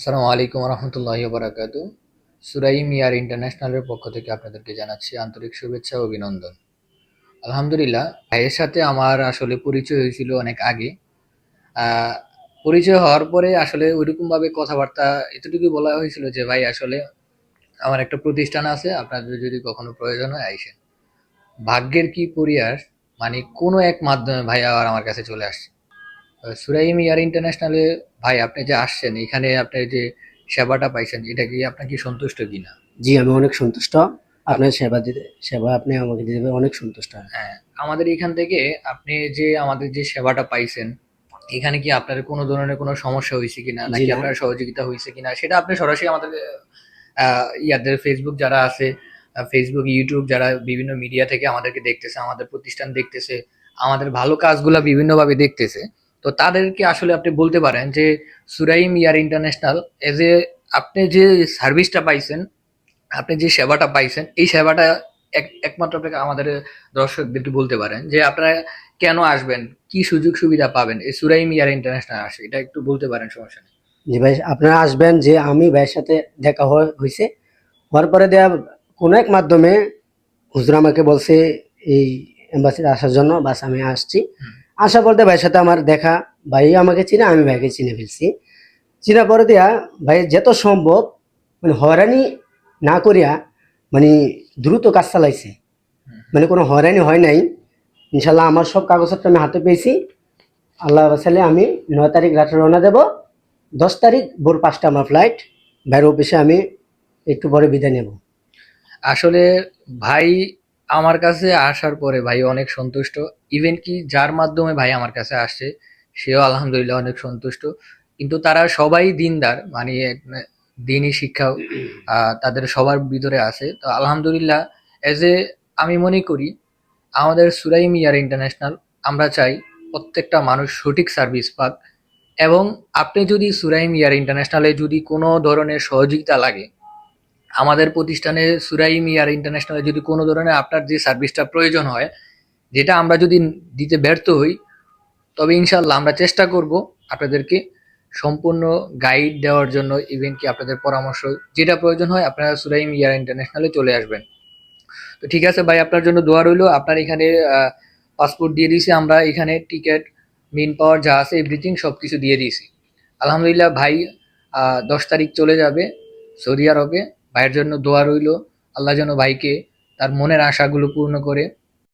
আসসালামু আলাইকুম রহমতুল্লাহি বারাকাতু। সুরাইম ইয়ার ইন্টারন্যাশনালের পক্ষ থেকে আপনাদেরকে জানাচ্ছি আন্তরিক শুভেচ্ছা ও অভিনন্দন। আলহামদুলিল্লাহ, ভাইয়ের সাথে আমার আসলে পরিচয় হয়েছিল অনেক আগে। আহ, পরিচয় হওয়ার পরে আসলে ওইরকম ভাবে কথাবার্তা এতটুকু বলা হয়েছিল যে ভাই আসলে আমার একটা প্রতিষ্ঠান আছে, আপনাদের যদি কখনো প্রয়োজন হয় আইসেন। ভাগ্যের কি পরিহাস, মানে কোনো এক মাধ্যমে ভাই আবার আমার কাছে চলে আসছে। সুরাইম এয়ার ইন্টারন্যাশনালে ভাই আপনি যে আসছেন এখানে আপনি যে সেবাটা পাইছেন এটা কি আপনার কি সন্তুষ্ট কিনা? জি, আমি অনেক সন্তুষ্ট। আপ- আপনার সেবা আপনি আমাকে দিতে পেরে অনেক সন্তুষ্ট আমি। হ্যাঁ, আমাদের এখান থেকে আপনি যে আমাদের যে সেবাটা পাইছেন এখানে কি আপনার কোনো ধরনের কোনো সমস্যা হয়েছে কিনা জি নাকি না, আপনার সহযোগিতা হয়েছে কিনা সেটা আপনি সরাসরি আমাদের ইয়াদের ফেসবুক যারা আছে, ফেসবুক ইউটিউব যারা বিভিন্ন মিডিয়া থেকে আমাদেরকে দেখতেছে, আমাদের প্রতিষ্ঠান দেখতেছে, আমাদের ভালো কাজগুলা বিভিন্নভাবে দেখতেছে, তো তাদেরকে আসলে আপনি বলতে পারেন যে সুরাইম ইয়ার ইন্টারন্যাশনাল এজ এ আপনি যে সার্ভিসটা পাইছেন, আপনি যে সেবাটা পাইছেন এই সেবাটা একমাত্র আপনাকে আমাদের দর্শকদেরকে বলতে পারেন যে আপনারা কেন আসবেন, কি সুযোগ সুবিধা পাবেন এই সুরাইম ইয়ার ইন্টারন্যাশনাল আসে, এটা একটু বলতে পারেন, সমস্যা নেই। জি ভাই, আপনারা আসবেন। যে আমি ভাইয়ের সাথে দেখা হয়েছে, হওয়ার পরে দেয়া কোনো এক মাধ্যমে হুজুর আমাকে বলছে এই এম্বাসিতে আসার জন্য। বাস আমি আসছি। হুম। আসা বলতে ভাইয়ের সাথে আমার দেখা, ভাই আমাকে চিনে, আমি ভাইকে চিনে ফেলছি। চিনা পরে দেয়া ভাই যত সম্ভব মানে হয়রানি না করিয়া মানে দ্রুত কাজ চালাইছে। মানে কোনো হয়রানি হয় নাই। ইনশাল্লাহ আমার সব কাগজপত্র আমি হাতে পেয়েছি। আল্লাহ বাসালে আমি 9 তারিখ রাতে রওনা দেব। 10 তারিখ ভোর 5টা আমার ফ্লাইট। বাইরের অফিসে আমি একটু পরে বিদায় নেব। আসলে ভাই আমার কাছে আসার পরে ভাই অনেক সন্তুষ্ট। ইভেন কি যার মাধ্যমে ভাই আমার কাছে আসছে সেও আলহামদুলিল্লাহ অনেক সন্তুষ্ট। কিন্তু তারা সবাই দিনদার, মানে দিনই শিক্ষাও তাদের সবার ভিতরে আছে। তো আলহামদুলিল্লাহ, এজ এ আমি মনে করি আমাদের সুরাইম ইয়ার ইন্টারন্যাশনাল, আমরা চাই প্রত্যেকটা মানুষ সঠিক সার্ভিস পাক। এবং আপনি যদি সুরাইম ইয়ার ইন্টারন্যাশনালে যদি কোনো ধরনের সহযোগিতা লাগে, আমাদের প্রতিষ্ঠানে সুরাইম ইয়ার ইন্টারন্যাশনালে যদি কোনো ধরনের আপনার যে সার্ভিসটা প্রয়োজন হয়, যেটা আমরা যদি দিতে ব্যর্থ হই, তবে ইনশাল্লাহ আমরা চেষ্টা করব আপনাদেরকে সম্পূর্ণ গাইড দেওয়ার জন্য। ইভেন কি আপনাদের পরামর্শ যেটা প্রয়োজন হয় আপনারা সুরাইম ইয়ার ইন্টারন্যাশনালে চলে আসবেন। তো ঠিক আছে ভাই, আপনার জন্য দোয়া রইলো। আপনার এখানে পাসপোর্ট দিয়ে দিয়েছি আমরা, এখানে টিকিট, মেন পাওয়ার যা আছে এভরিথিং সব কিছু দিয়ে দিয়েছি। আলহামদুলিল্লাহ ভাই 10 তারিখ চলে যাবে সৌদি আরবে। ভাইয়ের জন্য দোয়া রইলো, আল্লাহ যেন ভাইকে তার মনের আশাগুলো পূর্ণ করে।